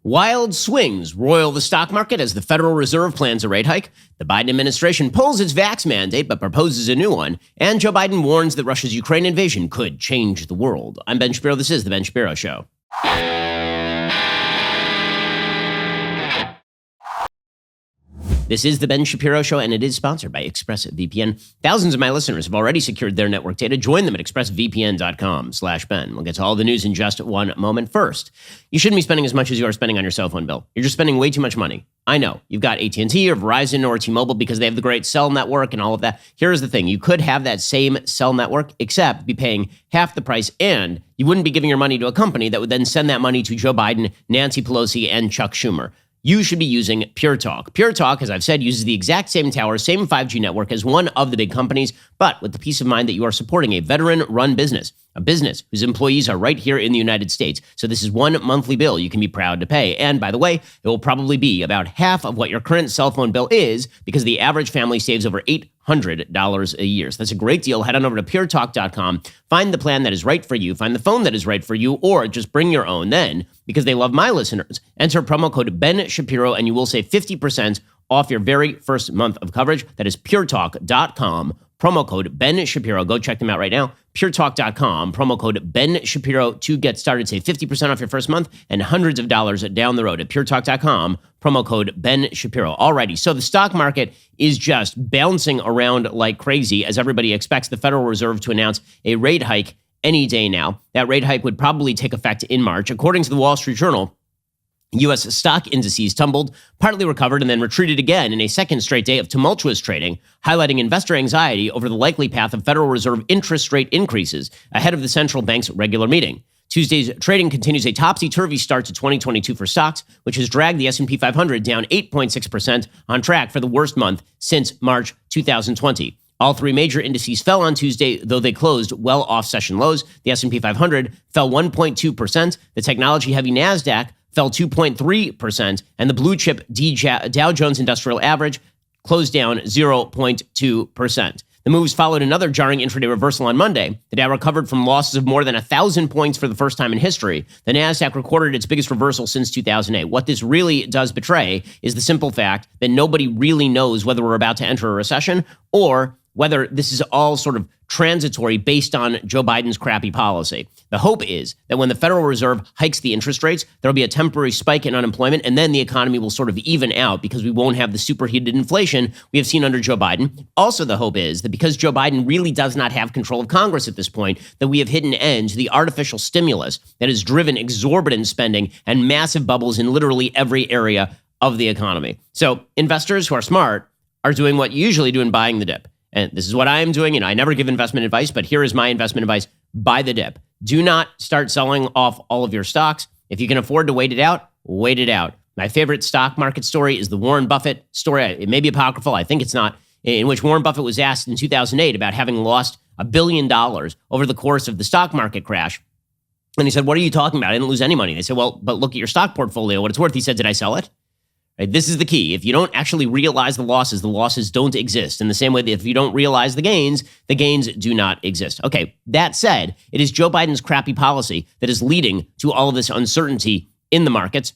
Wild swings roil the stock market as the Federal Reserve plans a rate hike. The Biden administration pulls its vaxx mandate but proposes a new one. And Joe Biden warns that Russia's Ukraine invasion could change the world. I'm Ben Shapiro. This is The Ben Shapiro Show. This is The Ben Shapiro Show, and it is sponsored by ExpressVPN. Thousands of my listeners have already secured their network data. Join them at expressvpn.com/Ben. We'll get to all the news in just one moment. First, you shouldn't be spending as much as you are spending on your cell phone bill. You're just spending way too much money. I know. You've got AT&T or Verizon or T-Mobile because they have the great cell network and all of that. Here's the thing. You could have that same cell network, except be paying half the price, and you wouldn't be giving your money to a company that would then send that money to Joe Biden, Nancy Pelosi, and Chuck Schumer. You should be using Pure Talk. Pure Talk, as I've said, uses the exact same tower, same 5G network as one of the big companies, but with the peace of mind that you are supporting a veteran-run business, a business whose employees are right here in the United States. So this is one monthly bill you can be proud to pay. And by the way, it will probably be about half of what your current cell phone bill is because the average family saves over $800 a year. So that's a great deal. Head on over to puretalk.com. Find the plan that is right for you. Find the phone that is right for you, or just bring your own. Then, because they love my listeners, enter promo code Ben Shapiro and you will save 50% off your very first month of coverage. That is puretalk.com. Promo code Ben Shapiro. Go check them out right now. puretalk.com. Promo code Ben Shapiro to get started. Save 50% off your first month and hundreds of dollars down the road at puretalk.com. Promo code Ben Shapiro. Alrighty. So the stock market is just bouncing around like crazy as everybody expects the Federal Reserve to announce a rate hike any day now. That rate hike would probably take effect in March. According to the Wall Street Journal, U.S. stock indices tumbled, partly recovered, and then retreated again in a second straight day of tumultuous trading, highlighting investor anxiety over the likely path of Federal Reserve interest rate increases ahead of the central bank's regular meeting. Tuesday's trading continues a topsy-turvy start to 2022 for stocks, which has dragged the S&P 500 down 8.6%, on track for the worst month since March 2020. All three major indices fell on Tuesday, though they closed well off session lows. The S&P 500 fell 1.2%. The technology-heavy NASDAQ fell 2.3%, and the blue chip Dow Jones Industrial Average closed down 0.2%. The moves followed another jarring intraday reversal on Monday. The Dow recovered from losses of more than 1,000 points for the first time in history. The NASDAQ recorded its biggest reversal since 2008. What this really does betray is the simple fact that nobody really knows whether we're about to enter a recession or whether this is all sort of transitory based on Joe Biden's crappy policy. The hope is that when the Federal Reserve hikes the interest rates, there'll be a temporary spike in unemployment, and then the economy will sort of even out because we won't have the superheated inflation we have seen under Joe Biden. Also, the hope is that because Joe Biden really does not have control of Congress at this point, that we have hit an end to the artificial stimulus that has driven exorbitant spending and massive bubbles in literally every area of the economy. So investors who are smart are doing what you usually do in buying the dip. And this is what I am doing. I never give investment advice, but here is my investment advice. Buy the dip. Do not start selling off all of your stocks. If you can afford to wait it out, wait it out. My favorite stock market story is the Warren Buffett story. It may be apocryphal. I think it's not. In which Warren Buffett was asked in 2008 about having lost $1 billion over the course of the stock market crash. And he said, "What are you talking about? I didn't lose any money." They said, "Well, but look at your stock portfolio, what it's worth." He said, "Did I sell it?" Right? This is the key. If you don't actually realize the losses don't exist. In the same way that if you don't realize the gains do not exist. Okay, that said, it is Joe Biden's crappy policy that is leading to all of this uncertainty in the markets.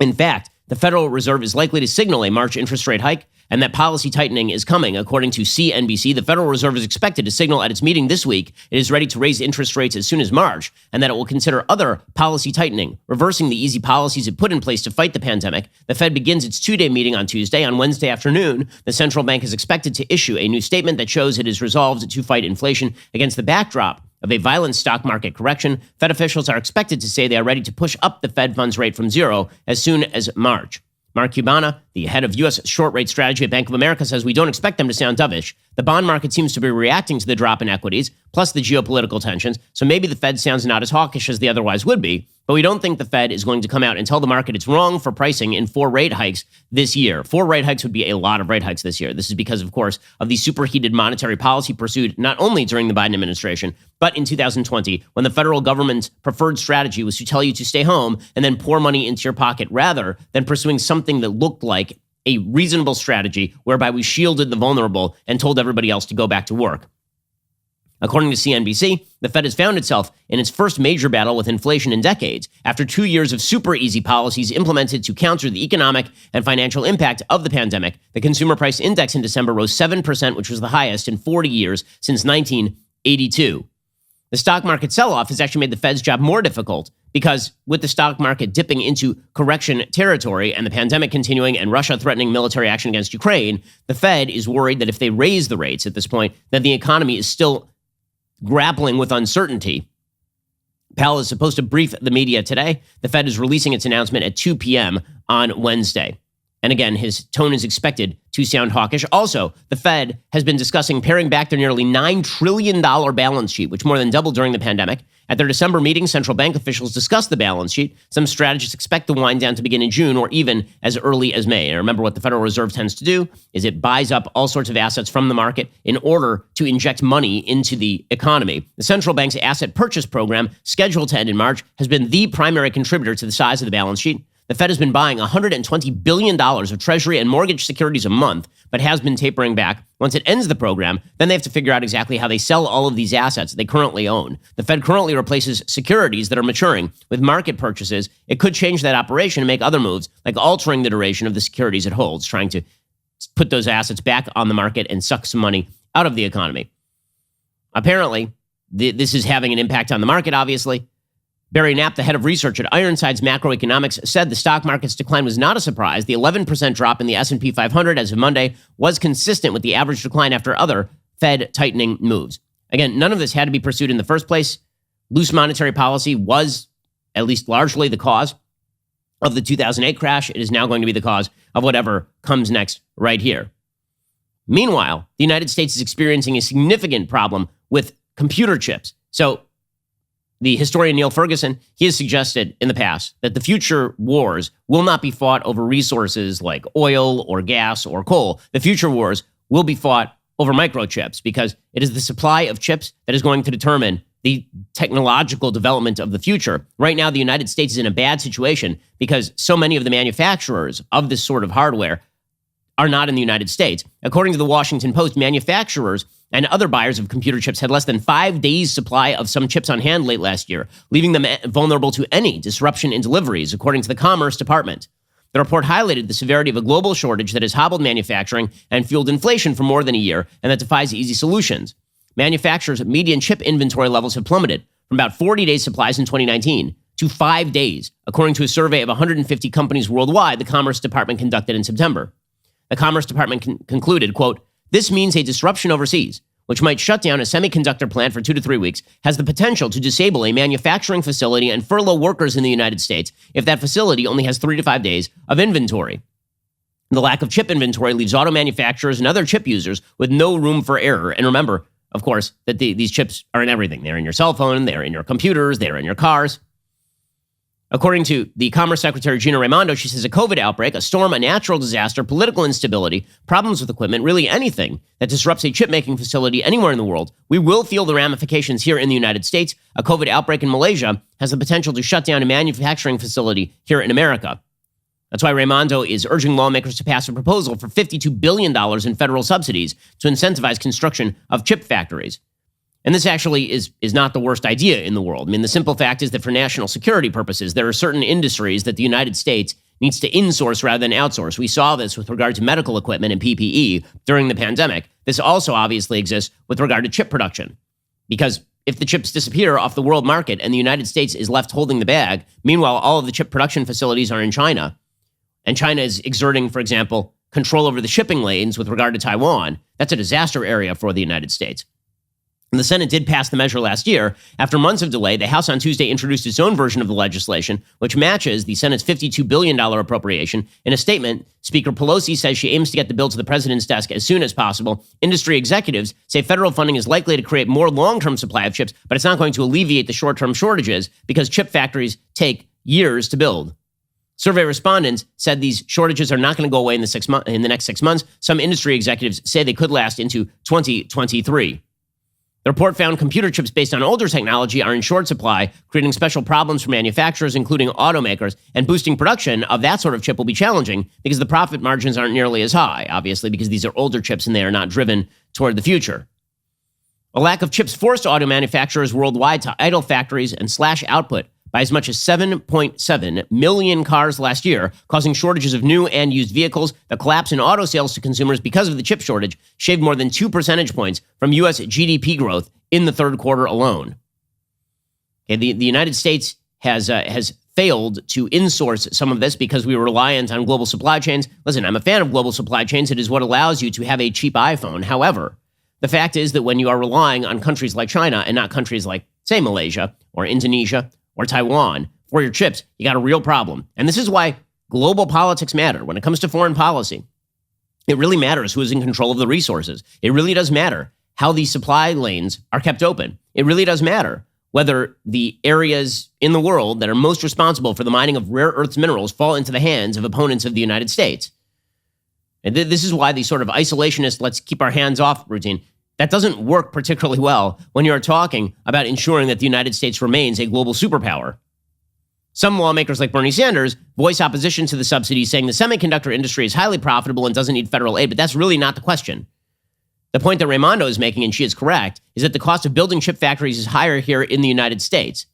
In fact, the Federal Reserve is likely to signal a March interest rate hike, and that policy tightening is coming. According to CNBC, the Federal Reserve is expected to signal at its meeting this week it is ready to raise interest rates as soon as March, and that it will consider other policy tightening, reversing the easy policies it put in place to fight the pandemic. The Fed begins its two-day meeting on Tuesday. On Wednesday afternoon, the central bank is expected to issue a new statement that shows it is resolved to fight inflation against the backdrop of a violent stock market correction. Fed officials are expected to say they are ready to push up the Fed funds rate from zero as soon as March. Mark Cuban, the head of U.S. short rate strategy at Bank of America, says we don't expect them to sound dovish. The bond market seems to be reacting to the drop in equities, plus the geopolitical tensions, so maybe the Fed sounds not as hawkish as they otherwise would be, but we don't think the Fed is going to come out and tell the market it's wrong for pricing in 4 rate hikes this year. 4 rate hikes would be a lot of rate hikes this year. This is because, of course, of the superheated monetary policy pursued not only during the Biden administration, but in 2020, when the federal government's preferred strategy was to tell you to stay home and then pour money into your pocket rather than pursuing something that looked like a reasonable strategy whereby we shielded the vulnerable and told everybody else to go back to work. According to CNBC, the Fed has found itself in its first major battle with inflation in decades after 2 years of super easy policies implemented to counter the economic and financial impact of the pandemic. The consumer price index in December rose 7%, which was the highest in 40 years since 1982. The stock market sell-off has actually made the Fed's job more difficult because with the stock market dipping into correction territory and the pandemic continuing and Russia threatening military action against Ukraine, the Fed is worried that if they raise the rates at this point, that the economy is still grappling with uncertainty. Powell is supposed to brief the media today. The Fed is releasing its announcement at 2 p.m. on Wednesday. And again, his tone is expected to sound hawkish. Also, the Fed has been discussing paring back their nearly $9 trillion balance sheet, which more than doubled during the pandemic. At their December meeting, central bank officials discussed the balance sheet. Some strategists expect the wind down to begin in June or even as early as May. And remember, what the Federal Reserve tends to do is it buys up all sorts of assets from the market in order to inject money into the economy. The central bank's asset purchase program, scheduled to end in March, has been the primary contributor to the size of the balance sheet. The Fed has been buying $120 billion of Treasury and mortgage securities a month, but has been tapering back. Once it ends the program, then they have to figure out exactly how they sell all of these assets they currently own. The Fed currently replaces securities that are maturing with market purchases. It could change that operation and make other moves, like altering the duration of the securities it holds, trying to put those assets back on the market and suck some money out of the economy. Apparently, this is having an impact on the market, obviously. Barry Knapp, the head of research at Ironsides Macroeconomics, said the stock market's decline was not a surprise. The 11% drop in the S&P 500 as of Monday was consistent with the average decline after other Fed tightening moves. Again, none of this had to be pursued in the first place. Loose monetary policy was, at least largely, the cause of the 2008 crash. It is now going to be the cause of whatever comes next right here. Meanwhile, the United States is experiencing a significant problem with computer chips. So, the historian Neil Ferguson, he has suggested in the past that the future wars will not be fought over resources like oil or gas or coal. The future wars will be fought over microchips because it is the supply of chips that is going to determine the technological development of the future. Right now, the United States is in a bad situation because so many of the manufacturers of this sort of hardware are not in the United States. According to the Washington Post, manufacturers and other buyers of computer chips had less than 5 days' supply of some chips on hand late last year, leaving them vulnerable to any disruption in deliveries, according to the Commerce Department. The report highlighted the severity of a global shortage that has hobbled manufacturing and fueled inflation for more than a year, and that defies easy solutions. Manufacturers' median chip inventory levels have plummeted from about 40 days' supplies in 2019 to 5 days, according to a survey of 150 companies worldwide the Commerce Department conducted in September. The Commerce Department concluded, quote, "This means a disruption overseas, which might shut down a semiconductor plant for 2 to 3 weeks, has the potential to disable a manufacturing facility and furlough workers in the United States if that facility only has 3 to 5 days of inventory. The lack of chip inventory leaves auto manufacturers and other chip users with no room for error." And remember, of course, that these chips are in everything. They're in your cell phone, they're in your computers, they're in your cars. According to the Commerce Secretary Gina Raimondo, she says a COVID outbreak, a storm, a natural disaster, political instability, problems with equipment, really anything that disrupts a chip-making facility anywhere in the world, we will feel the ramifications here in the United States. A COVID outbreak in Malaysia has the potential to shut down a manufacturing facility here in America. That's why Raimondo is urging lawmakers to pass a proposal for $52 billion in federal subsidies to incentivize construction of chip factories. And this actually is not the worst idea in the world. I mean, the simple fact is that for national security purposes, there are certain industries that the United States needs to insource rather than outsource. We saw this with regard to medical equipment and PPE during the pandemic. This also obviously exists with regard to chip production. Because if the chips disappear off the world market and the United States is left holding the bag, meanwhile, all of the chip production facilities are in China, and China is exerting, for example, control over the shipping lanes with regard to Taiwan, that's a disaster area for the United States. And the Senate did pass the measure last year. After months of delay, the House on Tuesday introduced its own version of the legislation, which matches the Senate's $52 billion appropriation. In a statement, Speaker Pelosi says she aims to get the bill to the president's desk as soon as possible. Industry executives say federal funding is likely to create more long-term supply of chips, but it's not going to alleviate the short-term shortages because chip factories take years to build. Survey respondents said these shortages are not going to go away in the next 6 months. Some industry executives say they could last into 2023. The report found computer chips based on older technology are in short supply, creating special problems for manufacturers, including automakers, and boosting production of that sort of chip will be challenging because the profit margins aren't nearly as high, obviously, because these are older chips and they are not driven toward the future. A lack of chips forced auto manufacturers worldwide to idle factories and slash output by as much as 7.7 million cars last year, causing shortages of new and used vehicles. The collapse in auto sales to consumers because of the chip shortage shaved more than 2 percentage points from U.S. GDP growth in the third quarter alone. Okay, the United States has failed to insource some of this because we were reliant on global supply chains. Listen, I'm a fan of global supply chains. It is what allows you to have a cheap iPhone. However, the fact is that when you are relying on countries like China and not countries like, say, Malaysia or Indonesia or Taiwan for your chips, you got a real problem. And this is why global politics matter. When it comes to foreign policy, it really matters who is in control of the resources. It really does matter how these supply lanes are kept open. It really does matter whether the areas in the world that are most responsible for the mining of rare earths minerals fall into the hands of opponents of the United States. And this is why the sort of isolationist, let's keep our hands off routine, that doesn't work particularly well when you're talking about ensuring that the United States remains a global superpower. Some lawmakers like Bernie Sanders voice opposition to the subsidies, saying the semiconductor industry is highly profitable and doesn't need federal aid, but that's really not the question. The point that Raimondo is making, and she is correct, is that the cost of building chip factories is higher here in the United States.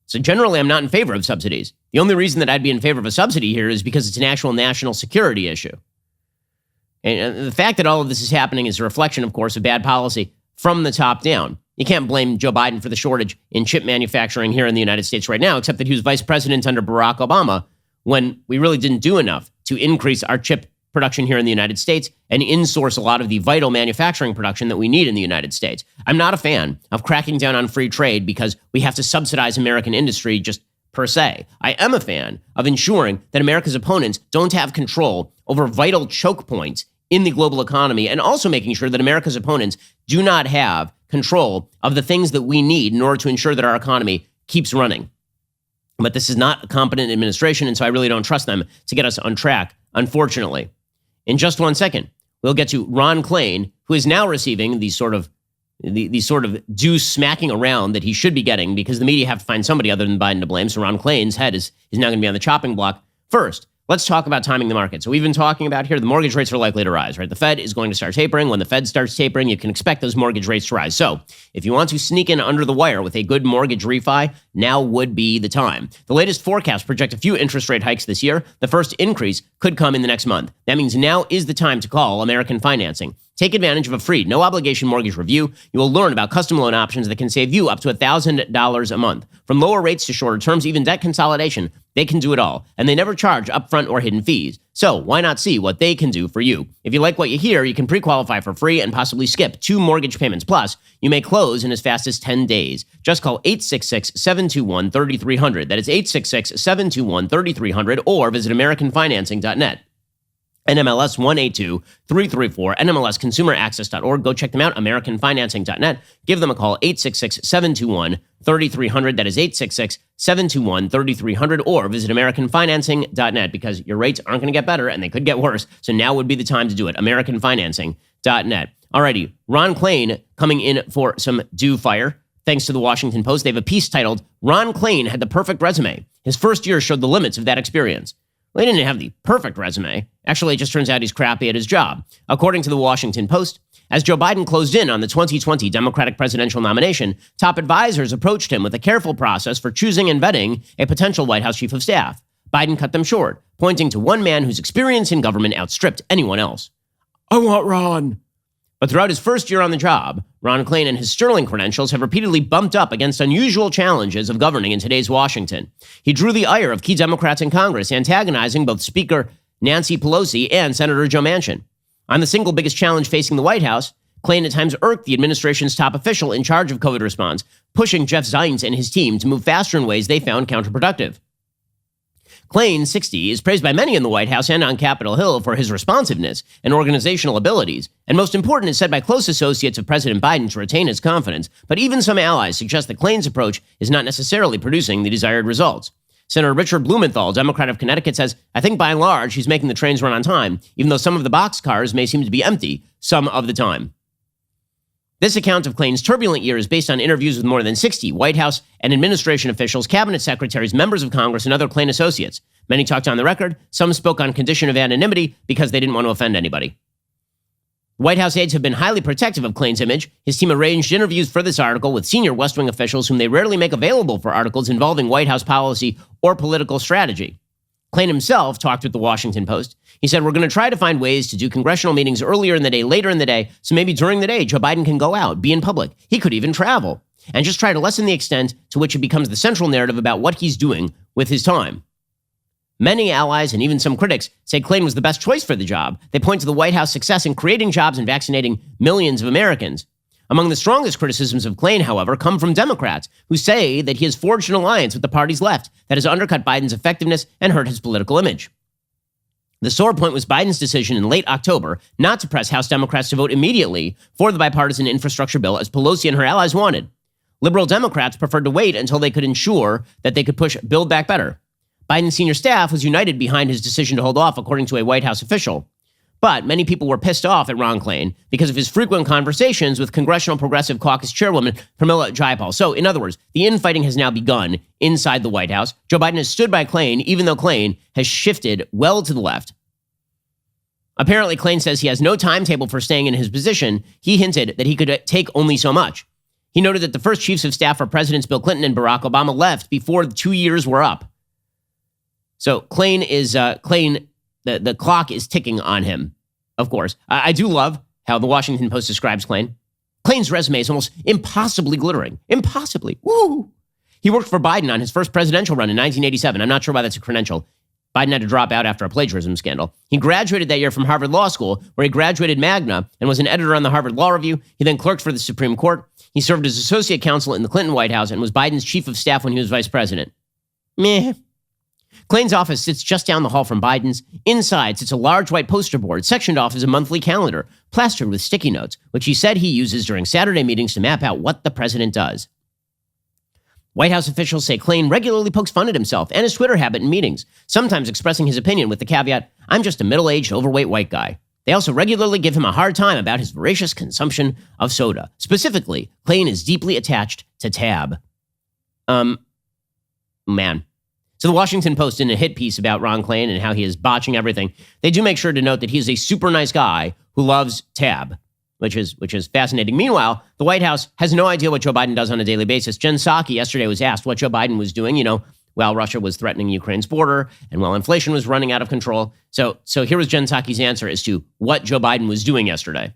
So generally, I'm not in favor of subsidies. The only reason that I'd be in favor of a subsidy here is because it's an actual national security issue. And the fact that all of this is happening is a reflection, of course, of bad policy from the top down. You can't blame Joe Biden for the shortage in chip manufacturing here in the United States right now, except that he was vice president under Barack Obama when we really didn't do enough to increase our chip production here in the United States and insource a lot of the vital manufacturing production that we need in the United States. I'm not a fan of cracking down on free trade because we have to subsidize American industry just per se. I am a fan of ensuring that America's opponents don't have control over vital choke points in the global economy, and also making sure that America's opponents do not have control of the things that we need in order to ensure that our economy keeps running. But this is not a competent administration, and so I really don't trust them to get us on track, unfortunately. In just 1 second, we'll get to Ron Klain, who is now receiving the sort of due smacking around that he should be getting because the media have to find somebody other than Biden to blame. So Ron Klain's head is now going to be on the chopping block. First, let's talk about timing the market. So we've been talking about here, the mortgage rates are likely to rise, right? The Fed is going to start tapering. When the Fed starts tapering, you can expect those mortgage rates to rise. So if you want to sneak in under the wire with a good mortgage refi, now would be the time. The latest forecasts project a few interest rate hikes this year. The first increase could come in the next month. That means now is the time to call American Financing. Take advantage of a free, no-obligation mortgage review. You will learn about custom loan options that can save you up to $1,000 a month. From lower rates to shorter terms, even debt consolidation, they can do it all. And they never charge upfront or hidden fees. So why not see what they can do for you? If you like what you hear, you can pre-qualify for free and possibly skip 2 mortgage payments. Plus, you may close in as fast as 10 days. Just call 866-721-3300. That is 866-721-3300 or visit AmericanFinancing.net. NMLS 182334, NMLSConsumerAccess.org. Go check them out, AmericanFinancing.net. Give them a call, 866-721-3300. That is 866-721-3300, or visit AmericanFinancing.net because your rates aren't going to get better and they could get worse. So now would be the time to do it, AmericanFinancing.net. Alrighty, Ron Klain coming in for some due fire. Thanks to the Washington Post, they have a piece titled, Ron Klain had the perfect resume. His first year showed the limits of that experience. Well, he didn't have the perfect resume. Actually, it just turns out he's crappy at his job. According to the Washington Post, as Joe Biden closed in on the 2020 Democratic presidential nomination, top advisors approached him with a careful process for choosing and vetting a potential White House chief of staff. Biden cut them short, pointing to one man whose experience in government outstripped anyone else. I want Ron. But throughout his first year on the job, Ron Klain and his sterling credentials have repeatedly bumped up against unusual challenges of governing in today's Washington. He drew the ire of key Democrats in Congress, antagonizing both Speaker Nancy Pelosi and Senator Joe Manchin. On the single biggest challenge facing the White House, Klain at times irked the administration's top official in charge of COVID response, pushing Jeff Zients and his team to move faster in ways they found counterproductive. Klain, 60, is praised by many in the White House and on Capitol Hill for his responsiveness and organizational abilities, and most important is said by close associates of President Biden to retain his confidence, but even some allies suggest that Klain's approach is not necessarily producing the desired results. Senator Richard Blumenthal, Democrat of Connecticut, says, I think by and large he's making the trains run on time, even though some of the boxcars may seem to be empty some of the time. This account of Klain's turbulent year is based on interviews with more than 60 White House and administration officials, cabinet secretaries, members of Congress, and other Klain associates. Many talked on the record. Some spoke on condition of anonymity because they didn't want to offend anybody. White House aides have been highly protective of Klain's image. His team arranged interviews for this article with senior West Wing officials whom they rarely make available for articles involving White House policy or political strategy. Klain himself talked with the Washington Post. He said, "We're going to try to find ways to do congressional meetings earlier in the day, later in the day, so maybe during the day, Joe Biden can go out, be in public. He could even travel, and just try to lessen the extent to which it becomes the central narrative about what he's doing with his time." Many allies and even some critics say Klain was the best choice for the job. They point to the White House success in creating jobs and vaccinating millions of Americans. Among the strongest criticisms of Klain, however, come from Democrats, who say that he has forged an alliance with the party's left that has undercut Biden's effectiveness and hurt his political image. The sore point was Biden's decision in late October not to press House Democrats to vote immediately for the bipartisan infrastructure bill as Pelosi and her allies wanted. Liberal Democrats preferred to wait until they could ensure that they could push Build Back Better. Biden's senior staff was united behind his decision to hold off, according to a White House official. But many people were pissed off at Ron Klain because of his frequent conversations with Congressional Progressive Caucus Chairwoman Pramila Jayapal. So, in other words, the infighting has now begun inside the White House. Joe Biden has stood by Klain, even though Klain has shifted well to the left. Apparently, Klain says he has no timetable for staying in his position. He hinted that he could take only so much. He noted that the first chiefs of staff for Presidents Bill Clinton and Barack Obama left before the 2 years were up. So Klain is the clock is ticking on him, of course. I do love how the Washington Post describes Klain. Klain's resume is almost impossibly glittering. Impossibly. Woo! He worked for Biden on his first presidential run in 1987. I'm not sure why that's a credential. Biden had to drop out after a plagiarism scandal. He graduated that year from Harvard Law School, where he graduated magna and was an editor on the Harvard Law Review. He then clerked for the Supreme Court. He served as associate counsel in the Clinton White House and was Biden's chief of staff when he was vice president. Meh. Klain's office sits just down the hall from Biden's. Inside sits a large white poster board sectioned off as a monthly calendar, plastered with sticky notes, which he said he uses during Saturday meetings to map out what the president does. White House officials say Klain regularly pokes fun at himself and his Twitter habit in meetings, sometimes expressing his opinion with the caveat, "I'm just a middle-aged, overweight white guy." They also regularly give him a hard time about his voracious consumption of soda. Specifically, Klain is deeply attached to Tab. Man. So the Washington Post, in a hit piece about Ron Klain and how he is botching everything, they do make sure to note that he is a super nice guy who loves Tab, which is fascinating. Meanwhile, the White House has no idea what Joe Biden does on a daily basis. Jen Psaki yesterday was asked what Joe Biden was doing, while Russia was threatening Ukraine's border and while inflation was running out of control. So here was Jen Psaki's answer as to what Joe Biden was doing yesterday.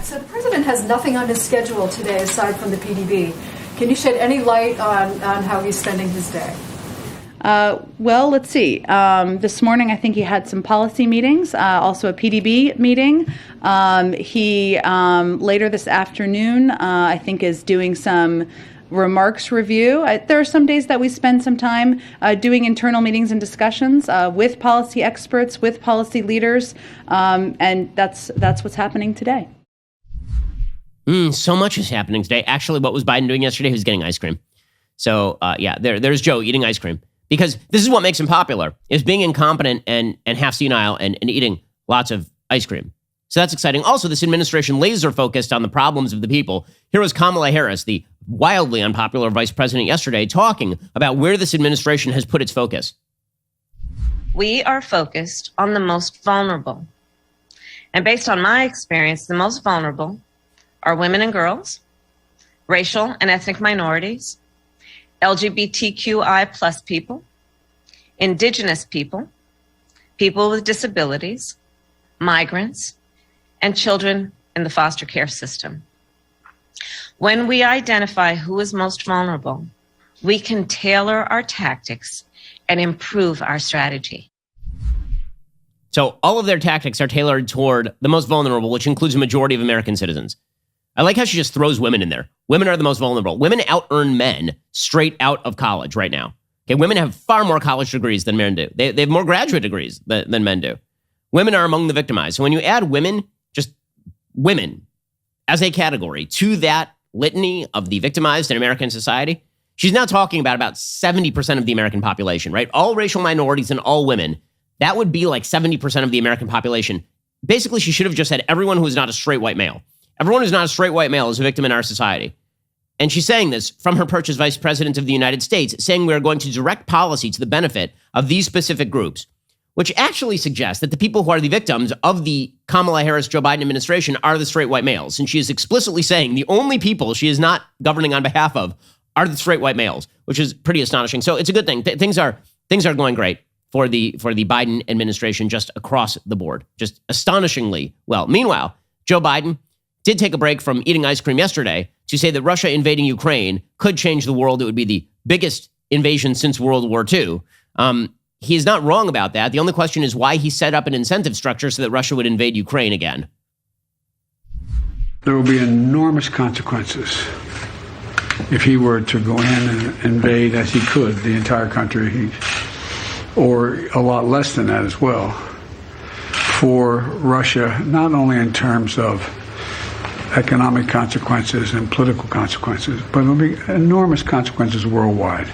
So the president has nothing on his schedule today aside from the PDB. Can you shed any light on how he's spending his day? Well, let's see. This morning, I think he had some policy meetings, also a PDB meeting. He later this afternoon, I think, is doing some remarks review. There are some days that we spend some time doing internal meetings and discussions with policy experts, with policy leaders, and that's what's happening today. So much is happening today. Actually, what was Biden doing yesterday? He was getting ice cream. So, there's Joe eating ice cream. Because this is what makes him popular, is being incompetent and half senile and eating lots of ice cream. So that's exciting. Also, this administration laser focused on the problems of the people. Here was Kamala Harris, the wildly unpopular vice president, yesterday, talking about where this administration has put its focus. We are focused on the most vulnerable. And based on my experience, the most vulnerable are women and girls, racial and ethnic minorities, LGBTQI plus people, indigenous people, people with disabilities, migrants, and children in the foster care system. When we identify who is most vulnerable, we can tailor our tactics and improve our strategy. So all of their tactics are tailored toward the most vulnerable, which includes a majority of American citizens. I like how she just throws women in there. Women are the most vulnerable. Women out-earn men straight out of college right now. Okay, women have far more college degrees than men do. They have more graduate degrees than men do. Women are among the victimized. So when you add women, just women as a category to that litany of the victimized in American society, she's now talking about 70% of the American population, right? All racial minorities and all women. That would be like 70% of the American population. Basically, she should have just said everyone who is not a straight white male. Everyone who's not a straight white male is a victim in our society. And she's saying this from her perch as vice president of the United States, saying we are going to direct policy to the benefit of these specific groups. which actually suggests that the people who are the victims of the Kamala Harris-Joe Biden administration are the straight white males. And she is explicitly saying the only people she is not governing on behalf of are the straight white males, which is pretty astonishing. So it's a good thing. Things are going great for the Biden administration just across the board, just astonishingly well. Meanwhile, Joe Biden did take a break from eating ice cream yesterday to say that Russia invading Ukraine could change the world. It would be the biggest invasion since World War II. He is not wrong about that. The only question is why he set up an incentive structure so that Russia would invade Ukraine again. There will be enormous consequences if he were to go in and invade, as he could, the entire country, or a lot less than that as well, for Russia, not only in terms of economic consequences and political consequences, but there will be enormous consequences worldwide.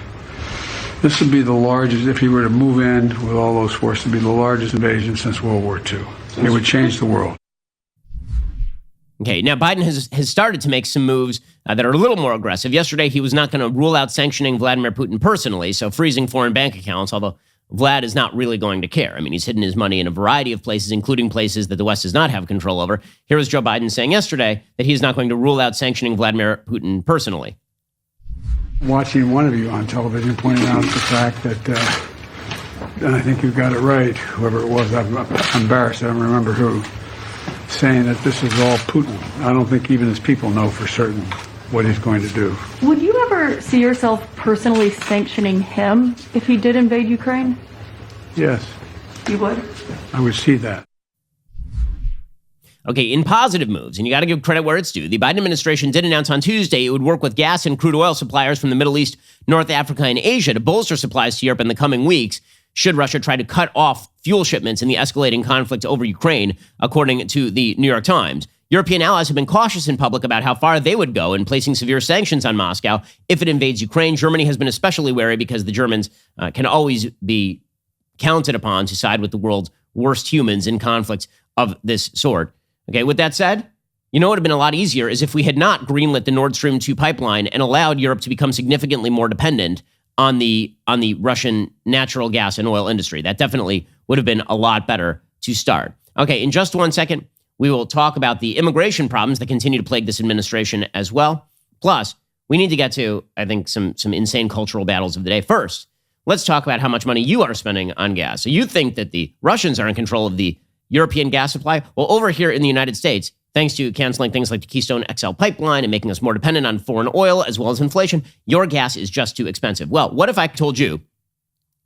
This would be the largest, if he were to move in with all those forces, it would be the largest invasion since World War II. It would change the world. Okay, now Biden has started to make some moves that are a little more aggressive. Yesterday, he was not going to rule out sanctioning Vladimir Putin personally, so freezing foreign bank accounts, although Vlad is not really going to care. I mean, he's hidden his money in a variety of places, including places that the West does not have control over. Here was Joe Biden saying yesterday that he is not going to rule out sanctioning Vladimir Putin personally. Watching one of you on television pointing out the fact that, and I think you got it right, whoever it was, I'm embarrassed, I don't remember who, saying that this is all Putin. I don't think even his people know for certain what he's going to do. Would you ever see yourself personally sanctioning him if he did invade Ukraine? Yes. You would? I would see that. Okay, in positive moves, and you got to give credit where it's due, the Biden administration did announce on Tuesday it would work with gas and crude oil suppliers from the Middle East, North Africa, and Asia to bolster supplies to Europe in the coming weeks, should Russia try to cut off fuel shipments in the escalating conflict over Ukraine, according to the New York Times. European allies have been cautious in public about how far they would go in placing severe sanctions on Moscow if it invades Ukraine. Germany has been especially wary because the Germans can always be counted upon to side with the world's worst humans in conflicts of this sort. Okay, with that said, you know what would have been a lot easier is if we had not greenlit the Nord Stream 2 pipeline and allowed Europe to become significantly more dependent on the Russian natural gas and oil industry. That definitely would have been a lot better to start. Okay, in just 1 second, we will talk about the immigration problems that continue to plague this administration as well. Plus, we need to get to, I think, some insane cultural battles of the day. First, let's talk about how much money you are spending on gas. So you think that the Russians are in control of the European gas supply? Well, over here in the United States, thanks to canceling things like the Keystone XL pipeline and making us more dependent on foreign oil as well as inflation, your gas is just too expensive. Well, what if I told you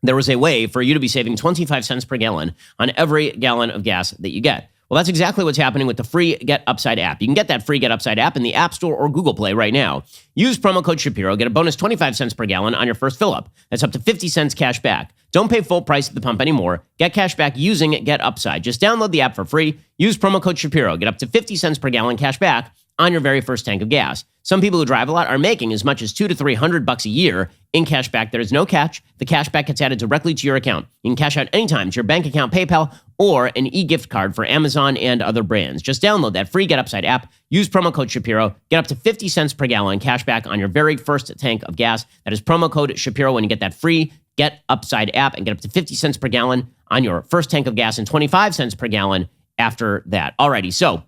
there was a way for you to be saving 25 cents per gallon on every gallon of gas that you get? Well, that's exactly what's happening with the free Get Upside app. You can get that free Get Upside app in the App Store or Google Play right now. Use promo code Shapiro, get a bonus 25 cents per gallon on your first fill-up. That's up to 50 cents cash back. Don't pay full price at the pump anymore. Get cash back using Get Upside. Just download the app for free. Use promo code Shapiro. Get up to 50 cents per gallon cash back on your very first tank of gas. Some people who drive a lot are making as much as $200 to $300 a year in cash back. There is no catch. The cash back gets added directly to your account. You can cash out anytime to your bank account, PayPal, or an e-gift card for Amazon and other brands. Just download that free Get Upside app. Use promo code Shapiro. Get up to 50 cents per gallon cash back on your very first tank of gas. That is promo code Shapiro when you get that free Get Upside app and get up to 50 cents per gallon on your first tank of gas and 25 cents per gallon after that. Alrighty, so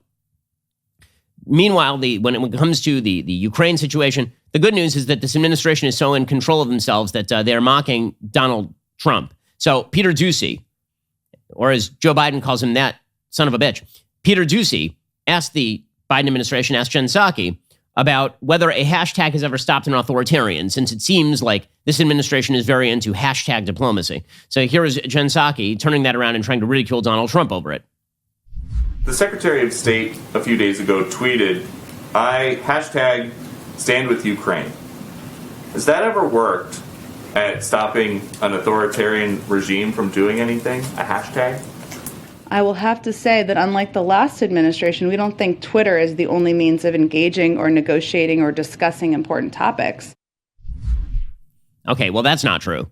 meanwhile, when it comes to the Ukraine situation, the good news is that this administration is so in control of themselves that they're mocking Donald Trump. So Peter Doocy, or as Joe Biden calls him, that son of a bitch, Peter Doocy asked the Biden administration, asked Jen Psaki, about whether a hashtag has ever stopped an authoritarian, since it seems like this administration is very into hashtag diplomacy. So here is Jen Psaki turning that around and trying to ridicule Donald Trump over it. The Secretary of State a few days ago tweeted, I hashtag stand with Ukraine. Has that ever worked at stopping an authoritarian regime from doing anything? A hashtag? I will have to say that unlike the last administration, we don't think Twitter is the only means of engaging or negotiating or discussing important topics. Okay, well, that's not true.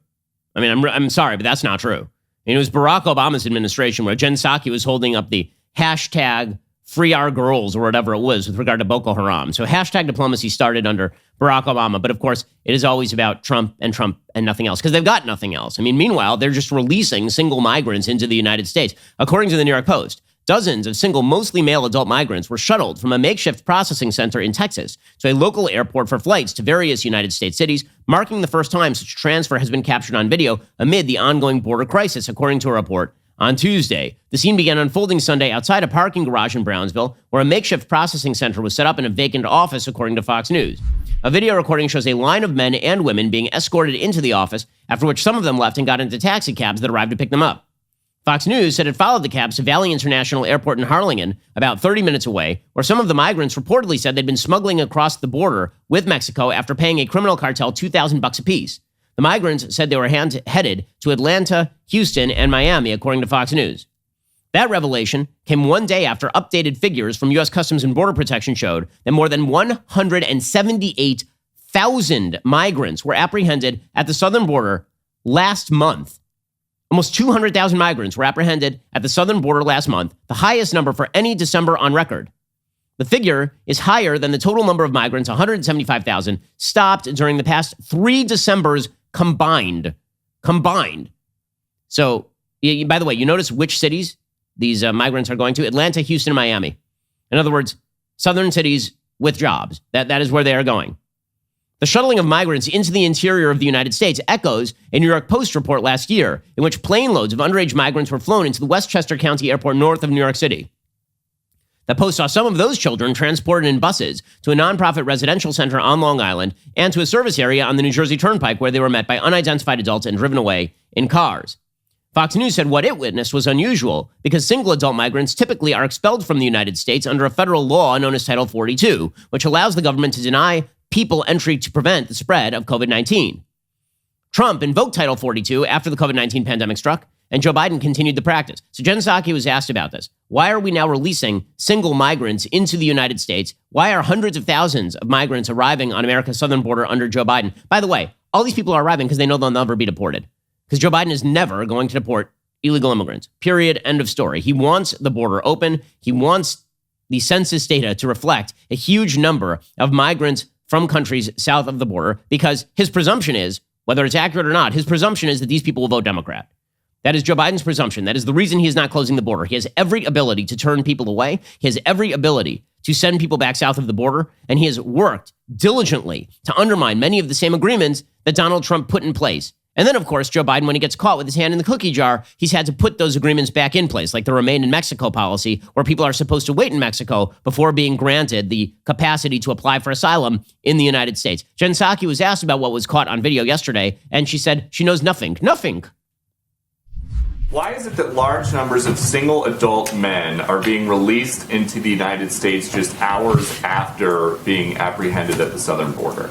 I mean, I'm sorry, but that's not true. It was Barack Obama's administration where Jen Psaki was holding up the hashtag free our girls or whatever it was with regard to Boko Haram. So hashtag diplomacy started under Barack Obama. But of course, it is always about Trump and nothing else because they've got nothing else. I mean, meanwhile, they're just releasing single migrants into the United States. According to the New York Post, dozens of single, mostly male adult migrants were shuttled from a makeshift processing center in Texas to a local airport for flights to various United States cities, marking the first time such transfer has been captured on video amid the ongoing border crisis, according to a report on Tuesday. The scene began unfolding Sunday outside a parking garage in Brownsville, where a makeshift processing center was set up in a vacant office, according to Fox News. A video recording shows a line of men and women being escorted into the office, after which some of them left and got into taxi cabs that arrived to pick them up. Fox News said it followed the cabs to Valley International Airport in Harlingen, about 30 minutes away, where some of the migrants reportedly said they'd been smuggling across the border with Mexico after paying a criminal cartel $2,000 apiece. The migrants said they were headed to Atlanta, Houston, and Miami, according to Fox News. That revelation came one day after updated figures from U.S. Customs and Border Protection showed that more than 178,000 migrants were apprehended at the southern border last month. Almost 200,000 migrants were apprehended at the southern border last month, the highest number for any December on record. The figure is higher than the total number of migrants, 175,000, stopped during the past 3 Decembers combined. So, by the way, you notice which cities these migrants are going to? Atlanta, Houston, and Miami. In other words, southern cities with jobs. That is where they are going. The shuttling of migrants into the interior of the United States echoes a New York Post report last year in which plane loads of underage migrants were flown into the Westchester County Airport north of New York City. The Post saw some of those children transported in buses to a nonprofit residential center on Long Island and to a service area on the New Jersey Turnpike where they were met by unidentified adults and driven away in cars. Fox News said what it witnessed was unusual because single adult migrants typically are expelled from the United States under a federal law known as Title 42, which allows the government to deny people entry to prevent the spread of COVID-19. Trump invoked Title 42 after the COVID-19 pandemic struck, and Joe Biden continued the practice. So Jen Psaki was asked about this. Why are we now releasing single migrants into the United States? Why are hundreds of thousands of migrants arriving on America's southern border under Joe Biden? By the way, all these people are arriving because they know they'll never be deported. Because Joe Biden is never going to deport illegal immigrants. Period. End of story. He wants the border open. He wants the census data to reflect a huge number of migrants from countries south of the border because his presumption is, whether it's accurate or not, his presumption is that these people will vote Democrat. That is Joe Biden's presumption. That is the reason he is not closing the border. He has every ability to turn people away. He has every ability to send people back south of the border. And he has worked diligently to undermine many of the same agreements that Donald Trump put in place. And then, of course, Joe Biden, when he gets caught with his hand in the cookie jar, he's had to put those agreements back in place, like the Remain in Mexico policy, where people are supposed to wait in Mexico before being granted the capacity to apply for asylum in the United States. Jen Psaki was asked about what was caught on video yesterday, and she said she knows nothing. Nothing. Why is it that large numbers of single adult men are being released into the United States just hours after being apprehended at the southern border?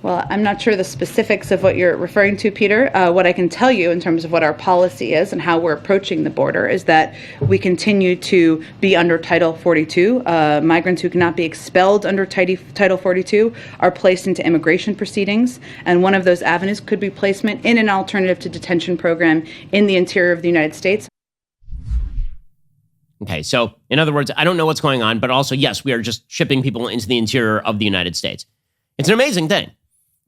Well, I'm not sure the specifics of what you're referring to, Peter. What I can tell you in terms of what our policy is and how we're approaching the border is that we continue to be under Title 42. Migrants who cannot be expelled under Title 42 are placed into immigration proceedings. And one of those avenues could be placement in an alternative to detention program in the interior of the United States. Okay, so in other words, I don't know what's going on, but also, yes, we are just shipping people into the interior of the United States. It's an amazing thing.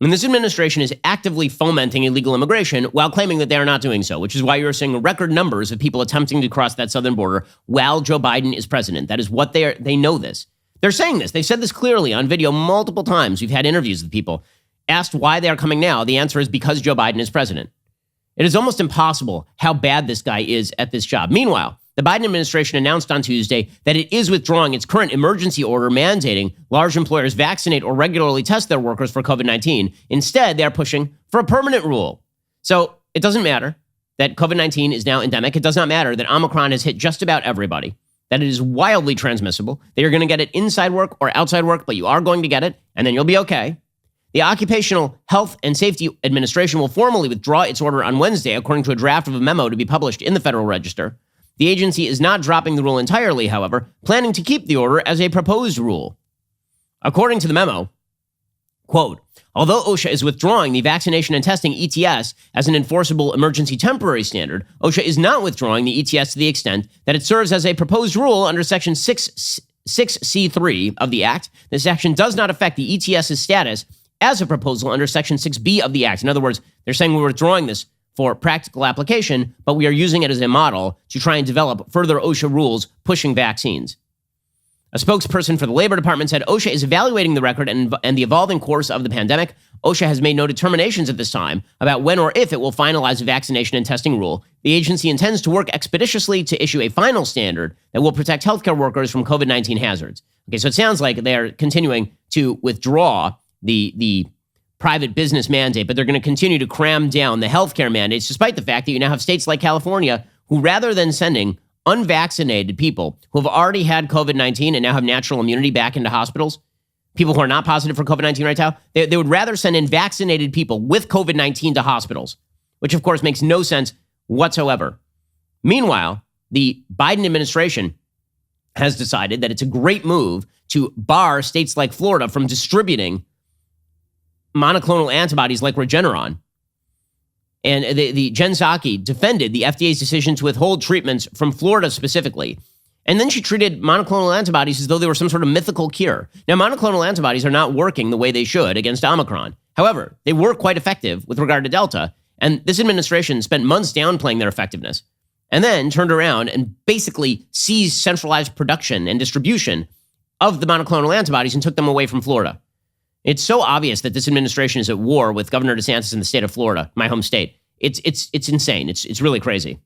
And this administration is actively fomenting illegal immigration while claiming that they are not doing so, which is why you're seeing record numbers of people attempting to cross that southern border while Joe Biden is president. That is what they know this. They're saying this. They've said this clearly on video multiple times. We've had interviews with people asked why they are coming now. The answer is because Joe Biden is president. It is almost impossible how bad this guy is at this job. Meanwhile, the Biden administration announced on Tuesday that it is withdrawing its current emergency order mandating large employers vaccinate or regularly test their workers for COVID-19. Instead, they are pushing for a permanent rule. So it doesn't matter that COVID-19 is now endemic. It does not matter that Omicron has hit just about everybody, that it is wildly transmissible, that you're going to get it inside work or outside work, but you are going to get it, and then you'll be okay. The Occupational Health and Safety Administration will formally withdraw its order on Wednesday, according to a draft of a memo to be published in the Federal Register. The agency is not dropping the rule entirely, however, planning to keep the order as a proposed rule. According to the memo, quote, Although OSHA is withdrawing the vaccination and testing ETS as an enforceable emergency temporary standard, OSHA is not withdrawing the ETS to the extent that it serves as a proposed rule under Section 6C3 of the Act. This action does not affect the ETS's status as a proposal under Section 6B of the Act. In other words, they're saying we're withdrawing this for practical application, but we are using it as a model to try and develop further OSHA rules pushing vaccines. A spokesperson for the Labor Department said OSHA is evaluating the record and the evolving course of the pandemic. OSHA has made no determinations at this time about when or if it will finalize a vaccination and testing rule. The agency intends to work expeditiously to issue a final standard that will protect healthcare workers from COVID-19 hazards. Okay, so it sounds like they are continuing to withdraw the private business mandate, but they're going to continue to cram down the healthcare mandates, despite the fact that you now have states like California who, rather than sending unvaccinated people who have already had COVID-19 and now have natural immunity back into hospitals, people who are not positive for COVID-19 right now, they would rather send in vaccinated people with COVID-19 to hospitals, which of course makes no sense whatsoever. Meanwhile, the Biden administration has decided that it's a great move to bar states like Florida from distributing monoclonal antibodies like Regeneron. And the Jen Psaki defended the FDA's decision to withhold treatments from Florida specifically. And then she treated monoclonal antibodies as though they were some sort of mythical cure. Now, monoclonal antibodies are not working the way they should against Omicron. However, they were quite effective with regard to Delta. And this administration spent months downplaying their effectiveness and then turned around and basically seized centralized production and distribution of the monoclonal antibodies and took them away from Florida. It's so obvious that this administration is at war with Governor DeSantis in the state of Florida, my home state. It's insane. It's really crazy.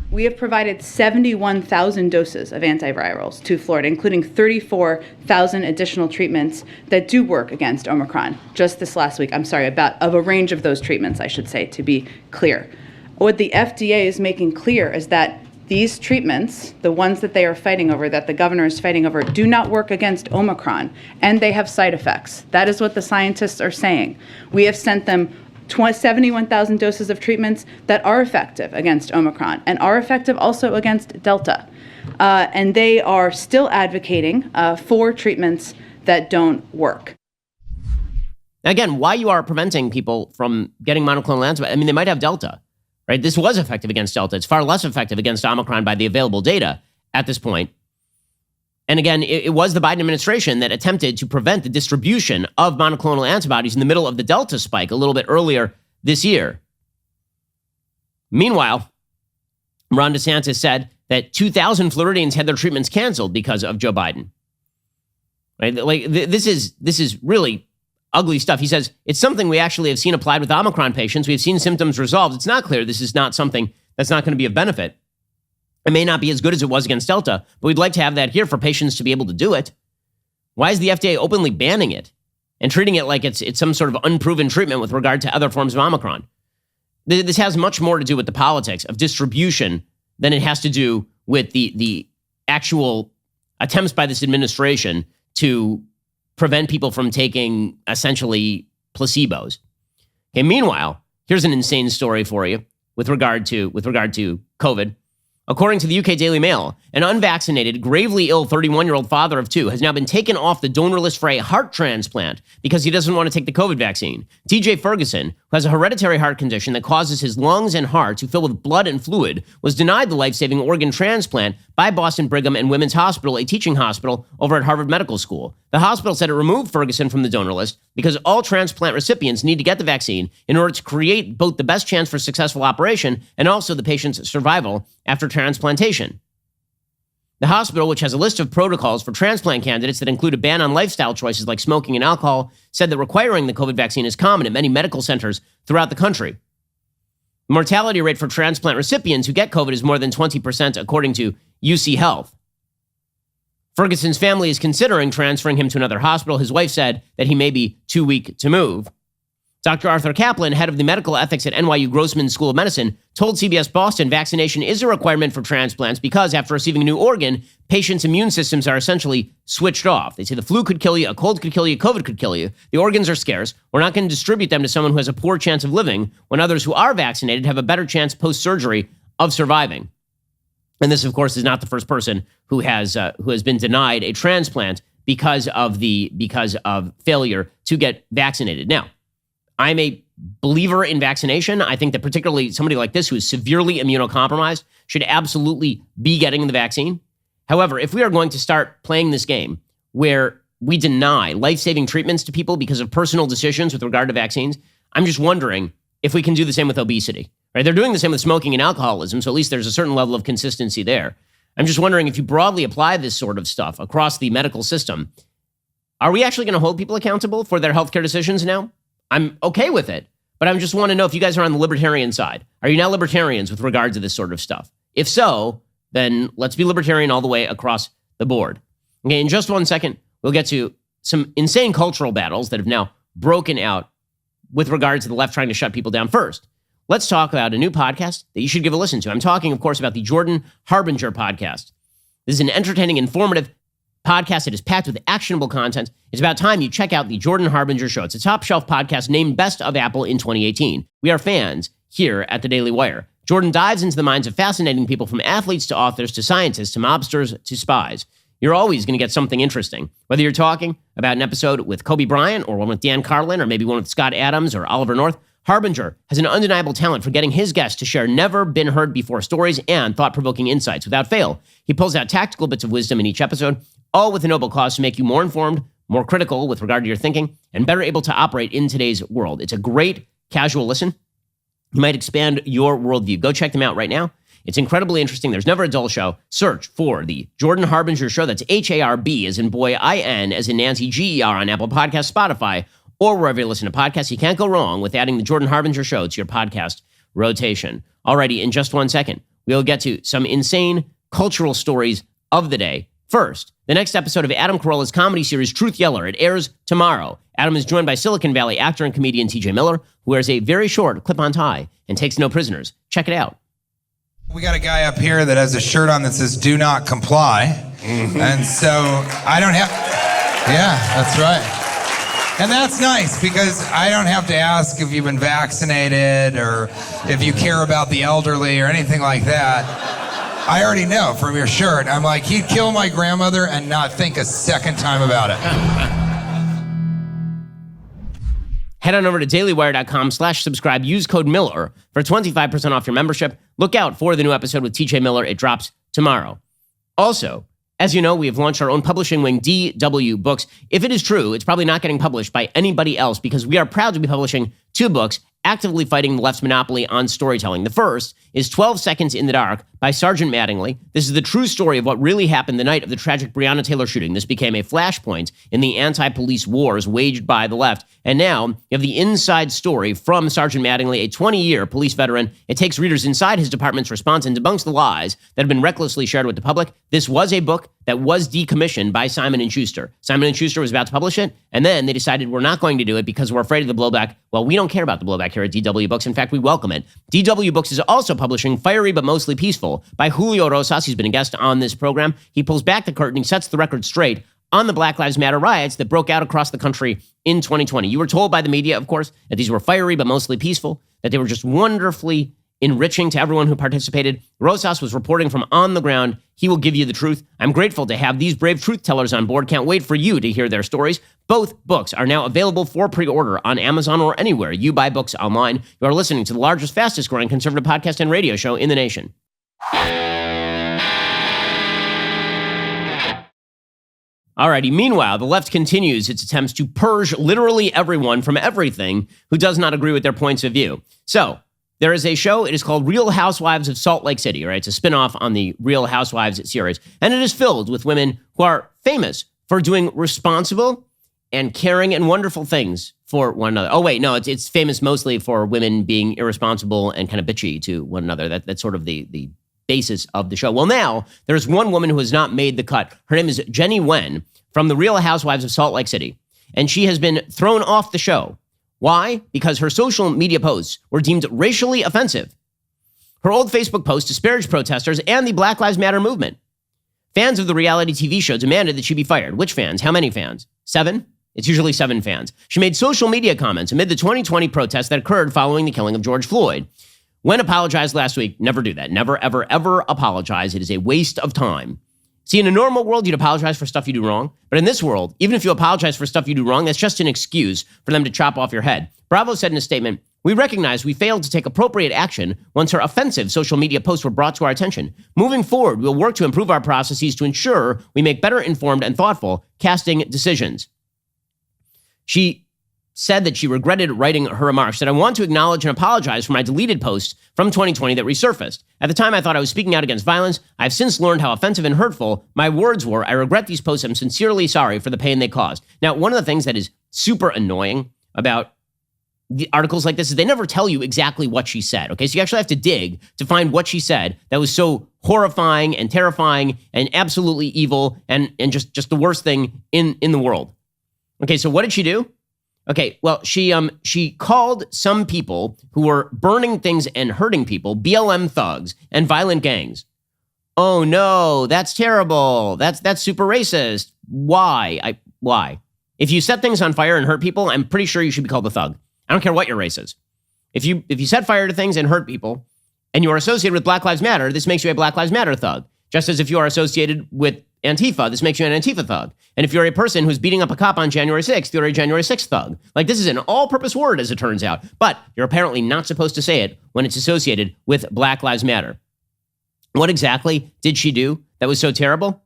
We have provided 71,000 doses of antivirals to Florida, including 34,000 additional treatments that do work against Omicron just this last week. I'm sorry, of a range of those treatments, I should say, to be clear. What the FDA is making clear is that these treatments, the ones that they are fighting over, that the governor is fighting over, do not work against Omicron, and they have side effects. That is what the scientists are saying. We have sent them 71,000 doses of treatments that are effective against Omicron and are effective also against Delta. And they are still advocating for treatments that don't work. Again, why you are preventing people from getting monoclonal antibodies? I mean, they might have Delta. Right? This was effective against Delta. It's far less effective against Omicron by the available data at this point. And again, it was the Biden administration that attempted to prevent the distribution of monoclonal antibodies in the middle of the Delta spike a little bit earlier this year. Meanwhile, Ron DeSantis said that 2,000 Floridians had their treatments canceled because of Joe Biden. Right? Like this is really ugly stuff. He says, it's something we actually have seen applied with Omicron patients. We've seen symptoms resolved. It's not clear this is not something that's not going to be of benefit. It may not be as good as it was against Delta, but we'd like to have that here for patients to be able to do it. Why is the FDA openly banning it and treating it like it's some sort of unproven treatment with regard to other forms of Omicron? This has much more to do with the politics of distribution than it has to do with the actual attempts by this administration to prevent people from taking essentially placebos. Okay, meanwhile, here's an insane story for you with regard to COVID. According to the UK Daily Mail, an unvaccinated, gravely ill 31-year-old father of two has now been taken off the donor list for a heart transplant because he doesn't want to take the COVID vaccine. TJ Ferguson, who has a hereditary heart condition that causes his lungs and heart to fill with blood and fluid, was denied the life-saving organ transplant by Boston Brigham and Women's Hospital, a teaching hospital over at Harvard Medical School. The hospital said it removed Ferguson from the donor list because all transplant recipients need to get the vaccine in order to create both the best chance for successful operation and also the patient's survival after transplantation. The hospital, which has a list of protocols for transplant candidates that include a ban on lifestyle choices like smoking and alcohol, said that requiring the COVID vaccine is common at many medical centers throughout the country. The mortality rate for transplant recipients who get COVID is more than 20%, according to UC Health. Ferguson's family is considering transferring him to another hospital. His wife said that he may be too weak to move. Dr. Arthur Kaplan, head of the medical ethics at NYU Grossman School of Medicine, told CBS Boston vaccination is a requirement for transplants because after receiving a new organ, patients' immune systems are essentially switched off. They say the flu could kill you, a cold could kill you, COVID could kill you. The organs are scarce. We're not going to distribute them to someone who has a poor chance of living when others who are vaccinated have a better chance post-surgery of surviving. And this, of course, is not the first person who has been denied a transplant because of failure to get vaccinated. Now, I'm a believer in vaccination. I think that particularly somebody like this who is severely immunocompromised should absolutely be getting the vaccine. However, if we are going to start playing this game where we deny life-saving treatments to people because of personal decisions with regard to vaccines, I'm just wondering if we can do the same with obesity. Right? They're doing the same with smoking and alcoholism, so at least there's a certain level of consistency there. I'm just wondering if you broadly apply this sort of stuff across the medical system, are we actually going to hold people accountable for their healthcare decisions now? I'm okay with it, but I just want to know if you guys are on the libertarian side. Are you now libertarians with regard to this sort of stuff? If so, then let's be libertarian all the way across the board. Okay, in just 1 second, we'll get to some insane cultural battles that have now broken out with regard to the left trying to shut people down. First, let's talk about a new podcast that you should give a listen to. I'm talking, of course, about the Jordan Harbinger podcast. This is an entertaining, informative podcast that is packed with actionable content. It's about time you check out the Jordan Harbinger Show. It's a top shelf podcast named Best of Apple in 2018. We are fans here at the Daily Wire. Jordan dives into the minds of fascinating people, from athletes to authors to scientists to mobsters to spies. You're always going to get something interesting. Whether you're talking about an episode with Kobe Bryant or one with Dan Carlin or maybe one with Scott Adams or Oliver North, Harbinger has an undeniable talent for getting his guests to share never-been-heard-before stories and thought-provoking insights without fail. He pulls out tactical bits of wisdom in each episode, all with a noble cause to make you more informed, more critical with regard to your thinking, and better able to operate in today's world. It's a great casual listen. You might expand your worldview. Go check them out right now. It's incredibly interesting. There's never a dull show. Search for the Jordan Harbinger Show. That's H-A-R-B as in boy, I-N as in Nancy, G-E-R on Apple Podcasts, Spotify, or wherever you listen to podcasts. You can't go wrong with adding the Jordan Harbinger Show to your podcast rotation. Alrighty, in just 1 second, we'll get to some insane cultural stories of the day. First, the next episode of Adam Carolla's comedy series, Truth Yeller. It airs tomorrow. Adam is joined by Silicon Valley actor and comedian TJ Miller, who wears a very short clip-on tie and takes no prisoners. Check it out. We got a guy up here that has a shirt on that says "Do not comply," and so I don't have. Yeah, that's right, and that's nice because I don't have to ask if you've been vaccinated or if you care about the elderly or anything like that. I already know from your shirt. I'm like, he'd kill my grandmother and not think a second time about it. Head on over to dailywire.com/subscribe. Use code Miller for 25% off your membership. Look out for the new episode with TJ Miller. It drops tomorrow. Also, as you know, we have launched our own publishing wing, DW Books. If it is true, it's probably not getting published by anybody else because we are proud to be publishing 2 books actively fighting the left's monopoly on storytelling. The first is 12 Seconds in the Dark by Sergeant Mattingly. This is the true story of what really happened the night of the tragic Breonna Taylor shooting. This became a flashpoint in the anti-police wars waged by the left. And now you have the inside story from Sergeant Mattingly, a 20-year police veteran. It takes readers inside his department's response and debunks the lies that have been recklessly shared with the public. This was a book that was decommissioned by Simon & Schuster. Simon & Schuster was about to publish it, and then they decided we're not going to do it because we're afraid of the blowback. Well, we don't care about the blowback here at DW Books. In fact, we welcome it. DW Books is also publishing Fiery But Mostly Peaceful by Julio Rosas. He's been a guest on this program. He pulls back the curtain. He sets the record straight on the Black Lives Matter riots that broke out across the country in 2020. You were told by the media, of course, that these were fiery but mostly peaceful, that they were just wonderfully enriching to everyone who participated. Rosas was reporting from on the ground. He will give you the truth. I'm grateful to have these brave truth tellers on board. Can't wait for you to hear their stories. Both books are now available for pre-order on Amazon or anywhere you buy books online. You are listening to the largest, fastest growing conservative podcast and radio show in the nation. Alrighty, meanwhile, the left continues its attempts to purge literally everyone from everything who does not agree with their points of view. So, there is a show, it is called Real Housewives of Salt Lake City, right? It's a spinoff on the Real Housewives series. And it is filled with women who are famous for doing responsible and caring and wonderful things for one another. Oh, wait, no, it's famous mostly for women being irresponsible and kind of bitchy to one another. That's sort of the basis of the show. Well, now, there's one woman who has not made the cut. Her name is Jenny Wen from the Real Housewives of Salt Lake City. And she has been thrown off the show. Why? Because her social media posts were deemed racially offensive. Her old Facebook post disparaged protesters and the Black Lives Matter movement. Fans of the reality TV show demanded that she be fired. Which fans? How many fans? 7? It's usually 7 fans. She made social media comments amid the 2020 protests that occurred following the killing of George Floyd. Wen apologized last week. Never do that. Never, ever, ever apologize. It is a waste of time. See, in a normal world, you'd apologize for stuff you do wrong. But in this world, even if you apologize for stuff you do wrong, that's just an excuse for them to chop off your head. Bravo said in a statement, "We recognize we failed to take appropriate action once her offensive social media posts were brought to our attention. Moving forward, we'll work to improve our processes to ensure we make better informed and thoughtful casting decisions." She said that she regretted writing her remarks, that I want to acknowledge and apologize for my deleted posts from 2020 that resurfaced. At the time, I thought I was speaking out against violence. I've since learned how offensive and hurtful my words were. I regret these posts. I'm sincerely sorry for the pain they caused. Now, one of the things that is super annoying about the articles like this is they never tell you exactly what she said. Okay, so you actually have to dig to find what she said that was so horrifying and terrifying and absolutely evil and just the worst thing in the world. Okay, so what did she do? Okay, well, she called some people who were burning things and hurting people BLM thugs and violent gangs. Oh no, that's terrible. That's super racist. Why? Why? If you set things on fire and hurt people, I'm pretty sure you should be called a thug. I don't care what your race is. If you set fire to things and hurt people, and you are associated with Black Lives Matter, this makes you a Black Lives Matter thug. Just as if you are associated with Antifa, this makes you an Antifa thug. And if you're a person who's beating up a cop on January 6th, you're a January 6th thug. Like, this is an all-purpose word, as it turns out. But you're apparently not supposed to say it when it's associated with Black Lives Matter. What exactly did she do that was so terrible?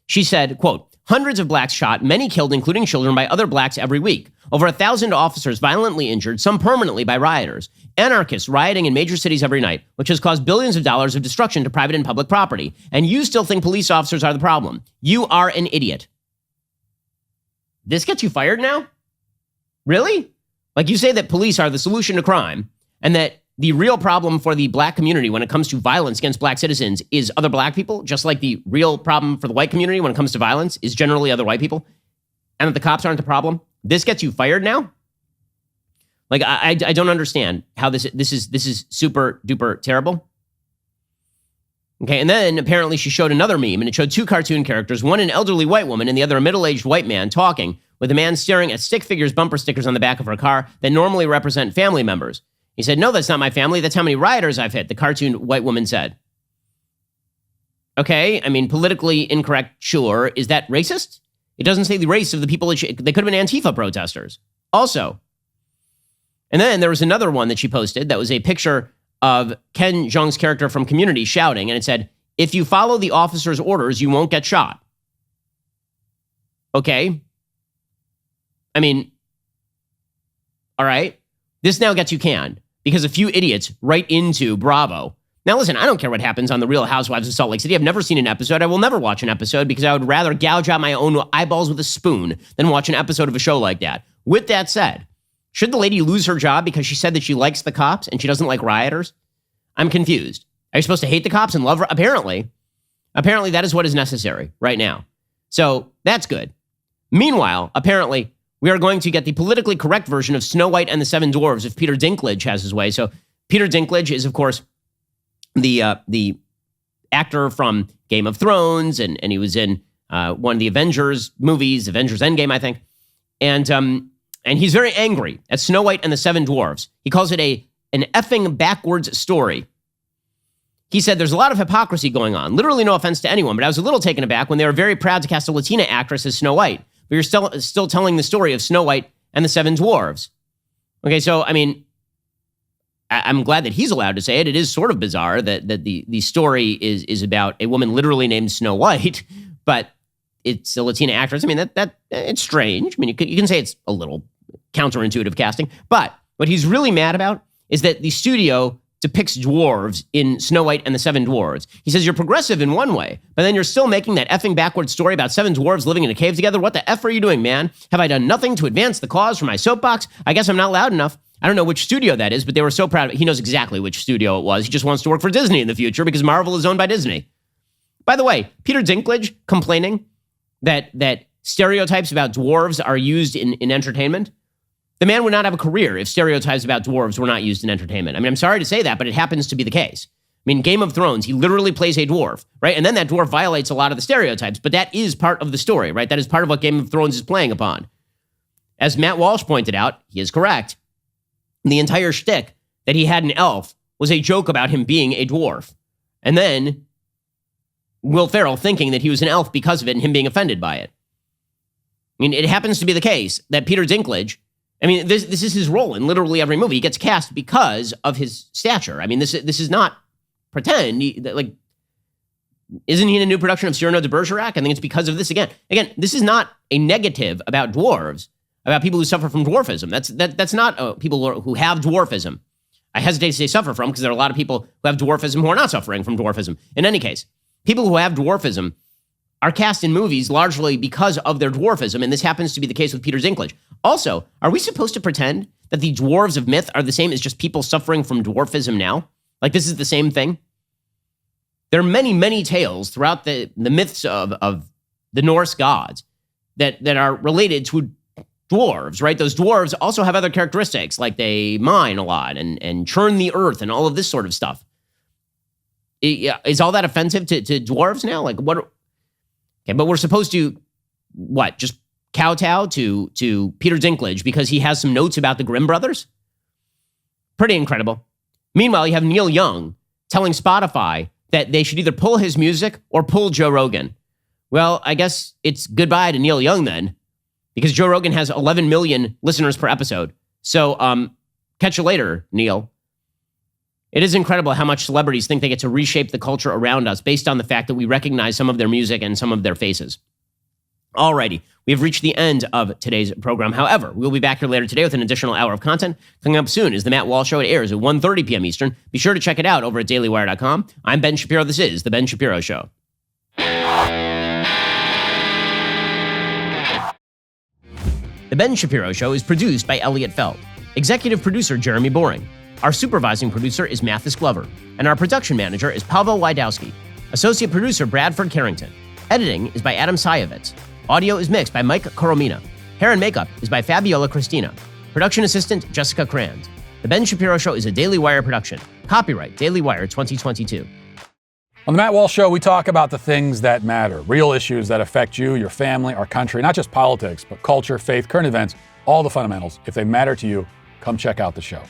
She said, quote, "Hundreds of blacks shot, many killed, including children, by other blacks every week. Over 1,000 officers violently injured, some permanently by rioters. Anarchists rioting in major cities every night, which has caused billions of dollars of destruction to private and public property. And you still think police officers are the problem. You are an idiot." This gets you fired now? Really? Like, you say that police are the solution to crime and that the real problem for the black community when it comes to violence against black citizens is other black people, just like the real problem for the white community when it comes to violence is generally other white people, and that the cops aren't the problem. This gets you fired now? Like, I don't understand how this is super duper terrible. Okay, and then apparently she showed another meme, and it showed two cartoon characters, one an elderly white woman and the other a middle-aged white man talking, with a man staring at stick figures bumper stickers on the back of her car that normally represent family members. He said, "No, that's not my family. That's how many rioters I've hit," the cartoon white woman said. Okay, I mean, politically incorrect, sure. Is that racist? It doesn't say the race of the people. They could have been Antifa protesters. Also. And then there was another one that she posted that was a picture of Ken Jeong's character from Community shouting, and it said, "If you follow the officer's orders, you won't get shot." Okay. I mean, all right. This now gets you canned because a few idiots write into Bravo. Now, listen, I don't care what happens on The Real Housewives of Salt Lake City. I've never seen an episode. I will never watch an episode because I would rather gouge out my own eyeballs with a spoon than watch an episode of a show like that. With that said, should the lady lose her job because she said that she likes the cops and she doesn't like rioters? I'm confused. Are you supposed to hate the cops and love? Apparently that is what is necessary right now. So that's good. Meanwhile, apparently, we are going to get the politically correct version of Snow White and the Seven Dwarfs if Peter Dinklage has his way. So Peter Dinklage is, of course, the actor from Game of Thrones, and he was in one of the Avengers movies, Avengers Endgame, I think. And he's very angry at Snow White and the Seven Dwarfs. He calls it an effing backwards story. He said, "There's a lot of hypocrisy going on. Literally no offense to anyone, but I was a little taken aback when they were very proud to cast a Latina actress as Snow White. But you're still telling the story of Snow White and the Seven Dwarfs." Okay, so, I mean, I'm glad that he's allowed to say it. It is sort of bizarre that the story is about a woman literally named Snow White, but it's a Latina actress. I mean, that it's strange. I mean, you can say it's a little counterintuitive casting, but what he's really mad about is that the studio depicts dwarves in Snow White and the Seven Dwarfs. He says, "You're progressive in one way, but then you're still making that effing backwards story about seven dwarves living in a cave together. What the F are you doing, man? Have I done nothing to advance the cause for my soapbox? I guess I'm not loud enough." I don't know which studio that is, but they were so proud of it. He knows exactly which studio it was. He just wants to work for Disney in the future because Marvel is owned by Disney. By the way, Peter Dinklage complaining that stereotypes about dwarves are used in entertainment. The man would not have a career if stereotypes about dwarves were not used in entertainment. I mean, I'm sorry to say that, but it happens to be the case. I mean, Game of Thrones, he literally plays a dwarf, right? And then that dwarf violates a lot of the stereotypes, but that is part of the story, right? That is part of what Game of Thrones is playing upon. As Matt Walsh pointed out, he is correct. The entire shtick that he had an elf was a joke about him being a dwarf. And then Will Ferrell thinking that he was an elf because of it and him being offended by it. I mean, it happens to be the case that Peter Dinklage, I mean, this is his role in literally every movie. He gets cast because of his stature. I mean, this is not pretend. Isn't he in a new production of Cyrano de Bergerac? I think it's because of this again. Again, this is not a negative about dwarves, about people who suffer from dwarfism. That's not people who have dwarfism. I hesitate to say suffer from because there are a lot of people who have dwarfism who are not suffering from dwarfism. In any case, people who have dwarfism are cast in movies largely because of their dwarfism, and this happens to be the case with Peter Dinklage. Also, are we supposed to pretend that the dwarves of myth are the same as just people suffering from dwarfism now? Like this is the same thing? There are many, many tales throughout the myths of the Norse gods that are related to dwarves, right? Those dwarves also have other characteristics, like they mine a lot and churn the earth and all of this sort of stuff. Is all that offensive to dwarves now? Like what? Okay, but we're supposed to, what, just kowtow to Peter Dinklage because he has some notes about the Grimm brothers? Pretty incredible. Meanwhile, you have Neil Young telling Spotify that they should either pull his music or pull Joe Rogan. Well, I guess it's goodbye to Neil Young then, because Joe Rogan has 11 million listeners per episode. So catch you later, Neil. It is incredible how much celebrities think they get to reshape the culture around us based on the fact that we recognize some of their music and some of their faces. Alrighty, we have reached the end of today's program. However, we'll be back here later today with an additional hour of content. Coming up soon is The Matt Walsh Show. It airs at 1:30 p.m. Eastern. Be sure to check it out over at dailywire.com. I'm Ben Shapiro. This is The Ben Shapiro Show. The Ben Shapiro Show is produced by Elliot Feld. Executive producer Jeremy Boring. Our supervising producer is Mathis Glover. And our production manager is Pavel Wydowski. Associate producer Bradford Carrington. Editing is by Adam Sayevitz. Audio is mixed by Mike Coromina. Hair and makeup is by Fabiola Cristina. Production assistant Jessica Crand. The Ben Shapiro Show is a Daily Wire production. Copyright Daily Wire 2022. On The Matt Walsh Show, we talk about the things that matter, real issues that affect you, your family, our country, not just politics, but culture, faith, current events, all the fundamentals. If they matter to you, come check out the show.